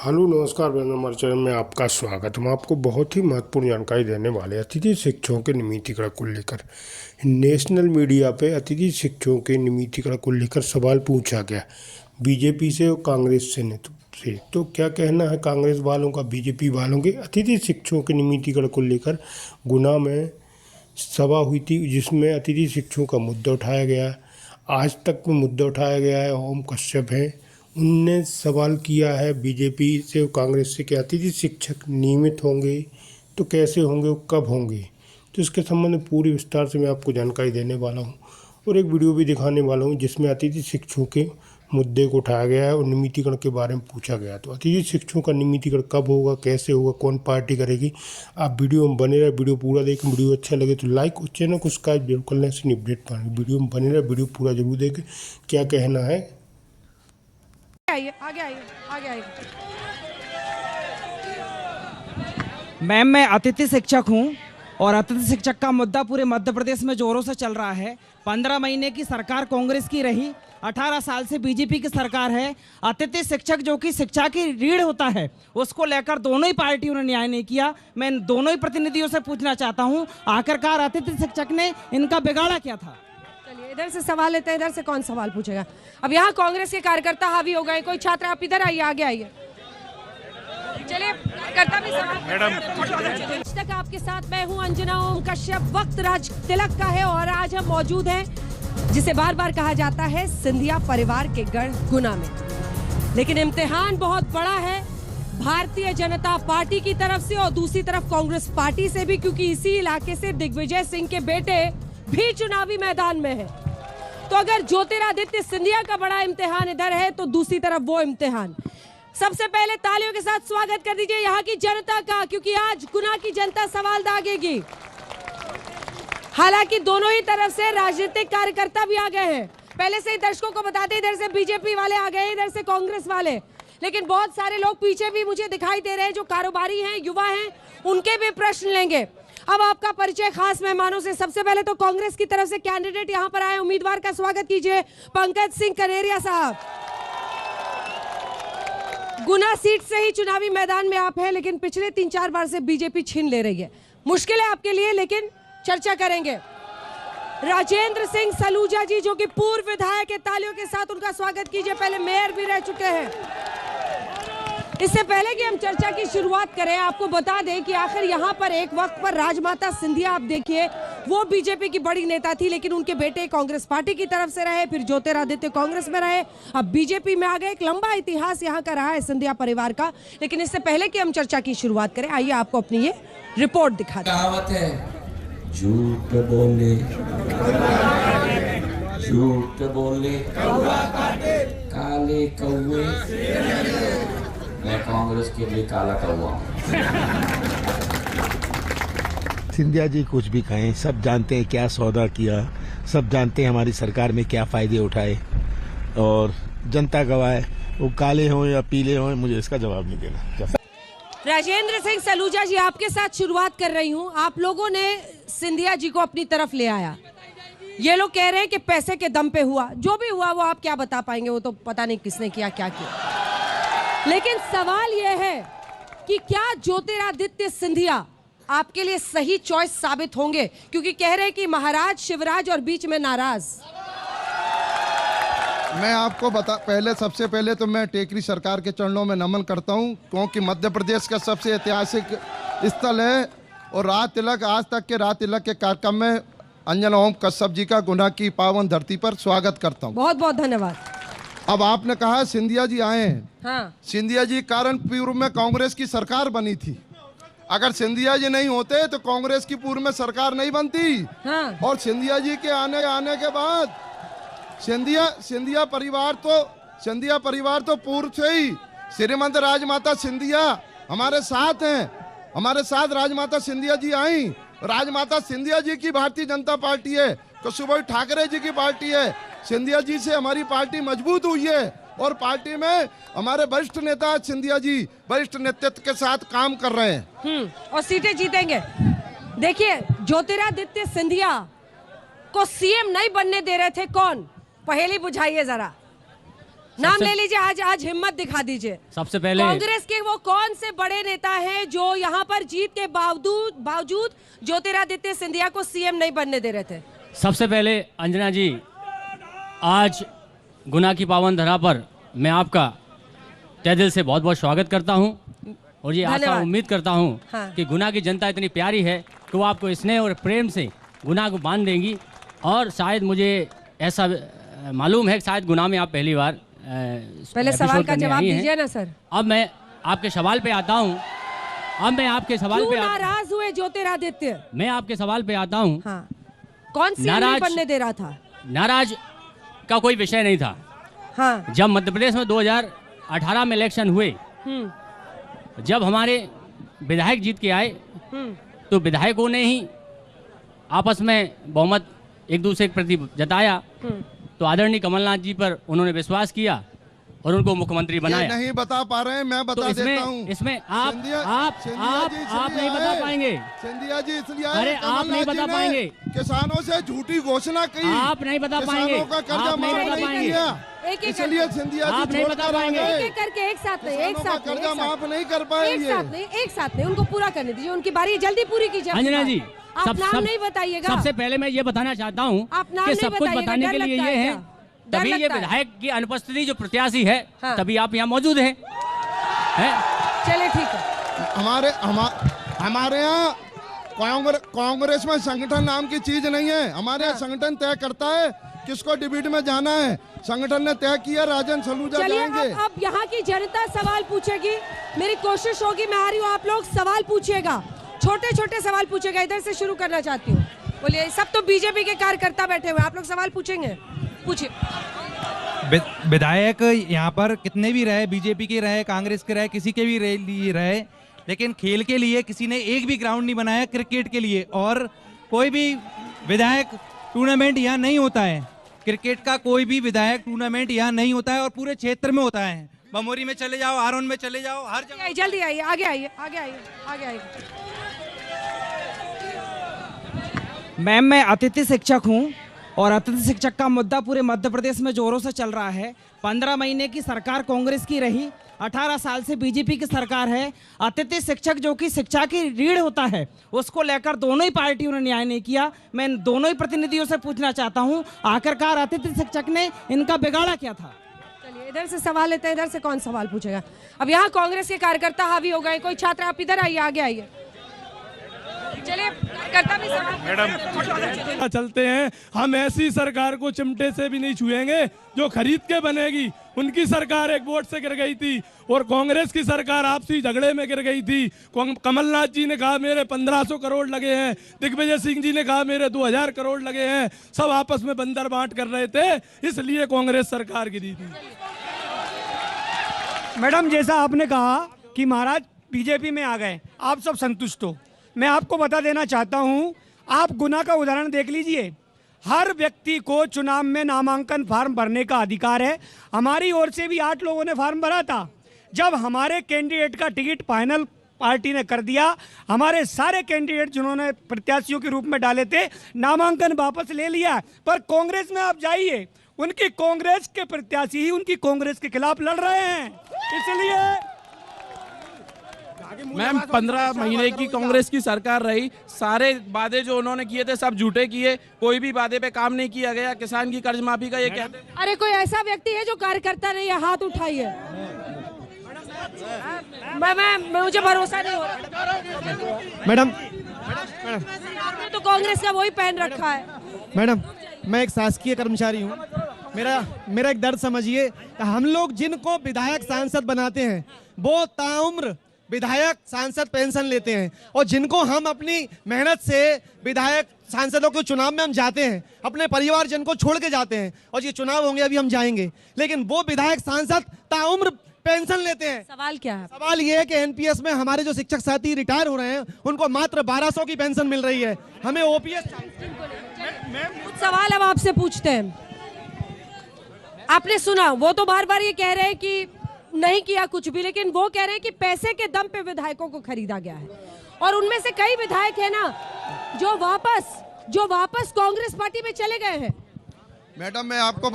Hello नमस्कार मेरा हमारे चैनल में आपका स्वागत है। हम आपको बहुत ही महत्वपूर्ण जानकारी देने वाले हैं अतिथि शिक्षकों के नियमितीकरण को लेकर। नेशनल मीडिया पे अतिथि शिक्षकों के नियमितीकरण को लेकर सवाल पूछा गया बीजेपी से और कांग्रेस से से। तो क्या कहना है कांग्रेस वालों का बीजेपी वालों के अतिथि शिक्षकों के नियमितीकरण को लेकर। गुना में सभा हुई थी जिसमें अतिथि शिक्षकों का मुद्दा उठाया गया। आज तक में मुद्दा उठाया गया है ओम कश्यप हैं, उनने सवाल किया है बीजेपी से और कांग्रेस से कि अतिथि शिक्षक नियमित होंगे तो कैसे होंगे और कब होंगे। तो इसके संबंध में पूरी विस्तार से मैं आपको जानकारी देने वाला हूं और एक वीडियो भी दिखाने वाला हूं जिसमें अतिथि शिक्षकों के मुद्दे को उठाया गया है और नियमितीकरण के बारे में पूछा गया। तो अतिथि शिक्षकों का नियमितीकरण कब होगा, कैसे होगा, कौन पार्टी करेगी, आप वीडियो में बने रहे। वीडियो पूरा देखें। वीडियो अच्छा लगे तो लाइक और चैनल को सब्सक्राइब जरूर कर लें, ऐसे अपडेट पाएंगे। वीडियो में बने रहे, वीडियो पूरा जरूर देखें। क्या कहना है आइए, आगे आइए, आगे आइए। मैम, मैं अतिथि शिक्षक हूं और अतिथि शिक्षक का मुद्दा पूरे मध्य प्रदेश में जोरों से चल रहा है। 15 महीने की सरकार कांग्रेस की रही, 18 साल से बीजेपी की सरकार है। अतिथि शिक्षक जो कि शिक्षा की रीढ़ होता है, उसको लेकर दोनों ही पार्टियों ने न्याय नहीं किया। मैं दोनों ही प्रतिनिधियों से पूछना चाहता हूं, आखिरकार अतिथि शिक्षक ने इनका बिगाड़ा क्या था? चलिए इधर से सवाल लेते हैं। इधर से कौन सवाल पूछेगा? अब यहाँ कांग्रेस के कार्यकर्ता हावी हो गए। कोई छात्र आप इधर आइए, आगे आइए। चलिए कार्यकर्ता भी सवाल। मैडम आज तक आपके साथ मैं हूँ अंजना ओम कश्यप। वक्त राज तिलक का है और आज हम मौजूद हैं जिसे बार बार कहा जाता है सिंधिया परिवार के गढ़ गुना में। लेकिन इम्तिहान बहुत बड़ा है भारतीय जनता पार्टी की तरफ से और दूसरी तरफ कांग्रेस पार्टी से भी, क्योंकि इसी इलाके से दिग्विजय सिंह के बेटे भी चुनावी मैदान में है। तो अगर ज्योतिरादित्य सिंधिया का बड़ा इम्तिहान इधर है तो दूसरी तरफ वो इम्तिहान। सबसे पहले तालियों के साथ स्वागत कर दीजिए यहाँ की जनता का, क्योंकि आज गुना की जनता सवाल दागेगी। हालांकि दोनों ही तरफ से राजनीतिक कार्यकर्ता भी आ गए हैं। पहले से ही दर्शकों को बता दें, इधर से बीजेपी वाले आ गए, इधर से कांग्रेस वाले। लेकिन बहुत सारे लोग पीछे भी मुझे दिखाई दे रहे हैं जो कारोबारी हैं, युवा हैं, उनके भी प्रश्न लेंगे। अब आपका परिचय खास मेहमानों से। सबसे पहले तो कांग्रेस की तरफ से कैंडिडेट यहां पर आए, उम्मीदवार का स्वागत कीजिए, पंकज सिंह कनेरिया साहब। गुना सीट से ही चुनावी मैदान में आप हैं, लेकिन पिछले 3-4 बार से बीजेपी छीन ले रही है। मुश्किल है आपके लिए, लेकिन चर्चा करेंगे। राजेंद्र सिंह सलूजा जी जो कि पूर्व विधायक है, तालियों के साथ उनका स्वागत कीजिए, पहले मेयर भी रह चुके हैं। इससे पहले कि हम चर्चा की शुरुआत करें, आपको बता दें कि आखिर यहाँ पर एक वक्त पर राजमाता सिंधिया, आप देखिए, वो बीजेपी की बड़ी नेता थी, लेकिन उनके बेटे कांग्रेस पार्टी की तरफ से रहे, फिर ज्योतिरादित्य कांग्रेस में रहे, अब बीजेपी में आ गए। एक लंबा इतिहास यहाँ का रहा है सिंधिया परिवार का। लेकिन इससे पहले कि हम चर्चा की शुरुआत करें, आइए आपको अपनी ये रिपोर्ट दिखा दें। कहावत है, झूठ बोले काले कौवे। मैं कांग्रेस के लिए काला कौवा हूँ। सिंधिया जी कुछ भी कहें, सब जानते हैं क्या सौदा किया, सब जानते हैं हमारी सरकार में क्या फायदे उठाए, और जनता गवाह है, वो काले हों या पीले हों, मुझे इसका जवाब नहीं देना। राजेंद्र सिंह सलूजा जी, आपके साथ शुरुआत कर रही हूं। आप लोगों ने सिंधिया जी को अपनी तरफ ले आया। ये लोग कह रहे हैं कि पैसे के दम पे हुआ। जो भी हुआ वो आप क्या बता पाएंगे, वो तो पता नहीं किसने किया, क्या किया। लेकिन सवाल यह है कि क्या ज्योतिरादित्य सिंधिया आपके लिए सही चॉइस साबित होंगे, क्योंकि कह रहे हैं कि महाराज शिवराज और बीच में नाराज। मैं आपको पहले सबसे पहले तो मैं टेकरी सरकार के चरणों में नमन करता हूं, क्योंकि मध्य प्रदेश का सबसे ऐतिहासिक स्थल है। और रात तिलक, आज तक के रात तिलक के कार्यक्रम में अंजना ओम कश्यप जी का गुना की पावन धरती पर स्वागत करता हूं। बहुत बहुत धन्यवाद। अब आपने कहा सिंधिया जी आए हैं। हाँ। सिंधिया जी कारण पूर्व में कांग्रेस की सरकार बनी थी। अगर सिंधिया जी नहीं होते तो कांग्रेस की पूर्व में सरकार नहीं बनती। हाँ। और सिंधिया जी के आने के बाद सिंधिया परिवार तो पूर्व से ही श्रीमंत राजमाता सिंधिया हमारे साथ हैं। हमारे साथ राजमाता सिंधिया जी आई। राजमाता सिंधिया जी की भारतीय जनता पार्टी है, कुशुभाई ठाकरे जी की पार्टी है। सिंधिया जी से हमारी पार्टी मजबूत हुई है और पार्टी में हमारे वरिष्ठ नेता सिंधिया जी वरिष्ठ नेतृत्व के साथ काम कर रहे हैं और सीटें जीतेंगे। देखिए, ज्योतिरादित्य सिंधिया को सीएम नहीं बनने दे रहे थे कौन? पहेली बुझाइए जरा। नाम ले लीजिए, आज हिम्मत दिखा दीजिए। सबसे पहले कांग्रेस के वो कौन से बड़े नेता हैं जो यहाँ पर जीत के बावजूद ज्योतिरादित्य सिंधिया को सीएम नहीं बनने दे रहे थे? सबसे पहले अंजना जी, आज गुना की पावन धरा पर मैं आपका तहे दिल से बहुत बहुत स्वागत करता हूं और ये आशा उम्मीद करता हूं कि गुना की जनता इतनी प्यारी है कि वो आपको स्नेह और प्रेम से गुना को बांध देंगी। और शायद मुझे ऐसा मालूम है कि शायद गुना में आप पहली बार पहले सवाल का जवाब दीजिए ना सर। अब मैं आपके सवाल पे आता हूँ। नाराज हुए ज्योतिरादित्य? मैं आपके सवाल पे आता हूँ। हाँ। कौन सी नहीं बनने दे रहा था? नाराज का कोई विषय नहीं था। हाँ। जब मध्य प्रदेश में 2018 में इलेक्शन हुए, जब हमारे विधायक जीत के आए तो विधायकों ने ही आपस में बहुमत एक दूसरे के प्रति जताया, तो आदरणीय कमलनाथ जी पर उन्होंने विश्वास किया और उनको मुख्यमंत्री बनाया। नहीं बता पा रहे हैं, मैं बता देता हूं। इसमें आप नहीं बता पाएंगे सिंधिया जी, इसलिए अरे आप नहीं बता पाएंगे। किसानों से झूठी घोषणा की, आप नहीं बता पाएंगे। किसानों का कर्जा माफ नहीं किया, इसलिए सिंधिया जी आप नहीं बता पाएंगे। एक करके एक साथ कर्जा माफ नहीं कर पाएंगे। एक साथ नहीं, उनको पूरा करने दीजिए, उनकी बारी जल्दी पूरी कीजिए। अंजना जी, आप नाम नहीं बताइएगा। सबसे पहले मैं ये बताना चाहता हूँ कि सब कुछ बताने के लिए ये है, तभी ये विधायक की अनुपस्थिति जो प्रत्याशी है, तभी आप यहाँ मौजूद हैं। चलिए ठीक है। हमारे यहाँ कांग्रेस में संगठन नाम की चीज नहीं है। हमारे यहाँ संगठन तय करता है किसको डिबेट में जाना है। संगठन ने तय किया राजन सलूजा जाएंगे। अब यहाँ की जनता सवाल पूछेगी, मेरी कोशिश होगी, मैं आ रही हूँ, आप लोग सवाल पूछिएगा, छोटे छोटे सवाल पूछेगा। इधर से शुरू करना चाहती हूँ। बोलिए, सब तो बीजेपी के कार्यकर्ता बैठे हुए, आप लोग सवाल पूछेंगे? पूछिए। विधायक यहाँ पर कितने भी रहे, बीजेपी के रहे, कांग्रेस के रहे, किसी के भी रहे, लेकिन खेल के लिए किसी ने एक भी ग्राउंड नहीं बनाया क्रिकेट के लिए। और कोई भी विधायक टूर्नामेंट यहाँ नहीं होता है, क्रिकेट का कोई भी विधायक टूर्नामेंट यहाँ नहीं होता है और पूरे क्षेत्र में होता है। बमोरी में चले जाओ, आरोन में चले जाओ, हर जगह। जल्दी आइए, आगे आइए, आगे आइए, आगे आइए। मैम, मैं अतिथि शिक्षक हूँ और अतिथि शिक्षक का मुद्दा पूरे मध्य प्रदेश में जोरों से चल रहा है। 15 महीने की सरकार कांग्रेस की रही, 18 साल से बीजेपी की सरकार है। अतिथि शिक्षक जो कि शिक्षा की रीढ़ होता है, उसको लेकर दोनों ही पार्टियों ने न्याय नहीं किया। मैं दोनों ही प्रतिनिधियों से पूछना चाहता हूं, आखिरकार अतिथि शिक्षक ने इनका बिगाड़ा क्या था? चलिए, इधर से सवाल लेते हैं, इधर से कौन सवाल पूछेगा? अब यहाँ कांग्रेस के कार्यकर्ता हावी हो गए। कोई छात्र, आप इधर आइए, आगे आइए। चलिए, कार्यकर्ता भी सवाल। मैडम, चलते हैं, हम ऐसी सरकार को चिमटे से भी नहीं छुएंगे जो खरीद के बनेगी। उनकी सरकार एक वोट से गिर गई थी और कांग्रेस की सरकार आपसी झगड़े में गिर गई थी। कमलनाथ जी ने कहा मेरे 1500 करोड़ लगे हैं, दिग्विजय सिंह जी ने कहा मेरे 2000 करोड़ लगे हैं, सब आपस में बंदर बांट कर रहे थे, इसलिए कांग्रेस सरकार गिरी थी। मैडम, जैसा आपने कहा कि महाराज बीजेपी में आ गए, आप सब संतुष्ट हो। मैं आपको बता देना चाहता हूं, आप गुना का उदाहरण देख लीजिए। हर व्यक्ति को चुनाव में नामांकन फार्म भरने का अधिकार है। हमारी ओर से भी 8 लोगों ने फार्म भरा था। जब हमारे कैंडिडेट का टिकट फाइनल पार्टी ने कर दिया, हमारे सारे कैंडिडेट जिन्होंने प्रत्याशियों के रूप में डाले थे, नामांकन वापस ले लिया। पर कांग्रेस में आप जाइए, उनकी कांग्रेस के प्रत्याशी ही उनकी कांग्रेस के खिलाफ लड़ रहे हैं। इसलिए मैम, 15 महीने की कांग्रेस की सरकार रही, सारे वादे जो उन्होंने किए थे सब झूठे किए, कोई भी वादे पे काम नहीं किया गया। किसान की कर्ज माफी का ये कहते हैं। अरे कोई ऐसा व्यक्ति है जो कार्यकर्ता नहीं है, हाथ उठाइए। मुझे भरोसा नहीं हो रहा। मैडम, तो कांग्रेस का वही पहन रखा है। मैडम, मैं एक शासकीय कर्मचारी हूँ। मेरा एक दर्द समझिए। हम लोग जिनको विधायक सांसद बनाते हैं वो ताउम्र विधायक सांसद पेंशन लेते हैं, और जिनको हम अपनी मेहनत से विधायक सांसदों के चुनाव में हम जाते हैं, अपने परिवारजन को छोड़ के जाते हैं, और ये चुनाव होंगे अभी हम जाएंगे, लेकिन वो विधायक सांसद ताउम्र पेंशन लेते हैं। सवाल क्या है? सवाल ये है कि एनपीएस में हमारे जो शिक्षक साथी रिटायर हो रहे हैं उनको मात्र 1200 की पेंशन मिल रही है, हमें ओपीएस। कुछ सवाल अब आपसे पूछते हैं। आपने सुना, वो तो बार बार ये कह रहे हैं कि नहीं किया कुछ भी, लेकिन वो कह रहे हैं कि पैसे के दम पे विधायकों को खरीदा गया है। और उनमें से कई विधायक है ना जो वापस कांग्रेस पार्टी में चले गए हैं। मैडम, मैं आपको